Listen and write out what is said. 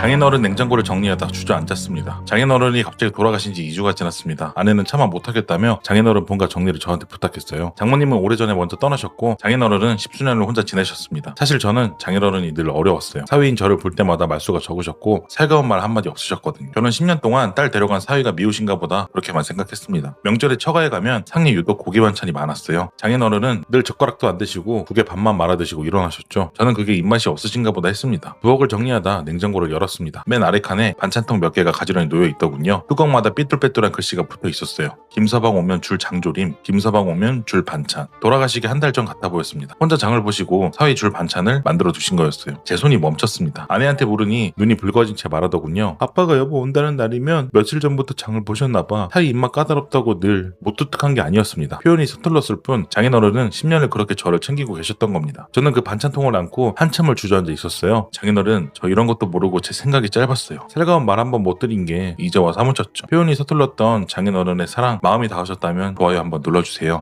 장인어른 냉장고를 정리하다 주저앉았습니다. 장인어른이 갑자기 돌아가신 지 2주가 지났습니다. 아내는 차마 못하겠다며 장인어른 본가 정리를 저한테 부탁했어요. 장모님은 오래전에 먼저 떠나셨고 장인어른은 10수년을 혼자 지내셨습니다. 사실 저는 장인어른이 늘 어려웠어요. 사위인 저를 볼 때마다 말수가 적으셨고 살가운 말 한마디 없으셨거든요. 저는 10년 동안 딸 데려간 사위가 미우신가 보다 그렇게만 생각했습니다. 명절에 처가에 가면 상이 유독 고기 반찬이 많았어요. 장인어른은 늘 젓가락도 안 드시고 국에 밥만 말아 드시고 일어나셨죠. 저는 그게 입맛이 없으신가 보다 했습니다. 부엌을 정리하다 냉장고를 열었습니다. 맨 아래 칸에 반찬통 몇 개가 가지런히 놓여 있더군요. 뚜껑마다 삐뚤빼뚤한 글씨가 붙어 있었어요. 김서방 오면 줄 장조림, 김서방 오면 줄 반찬. 돌아가시기 한 달 전 같아 보였습니다. 혼자 장을 보시고 사위 줄 반찬을 만들어 두신 거였어요. 제 손이 멈췄습니다. 아내한테 물으니 눈이 붉어진 채 말하더군요. 아빠가 여보 온다는 날이면 며칠 전부터 장을 보셨나봐. 사위 입맛 까다롭다고 늘 무뚝뚝한 게 아니었습니다. 표현이 서툴렀을 뿐 장인어른은 10년을 그렇게 저를 챙기고 계셨던 겁니다. 저는 그 반찬통을 안고 한참을 주저앉아 있었어요. 장인어른 저 이런 것도 모르고 제 생각이 짧았어요. 살가운 말 한 번 못 드린 게 이제 와 사무쳤죠. 표현이 서툴렀던 장인어른의 사랑 마음이 닿으셨다면 좋아요 한번 눌러주세요.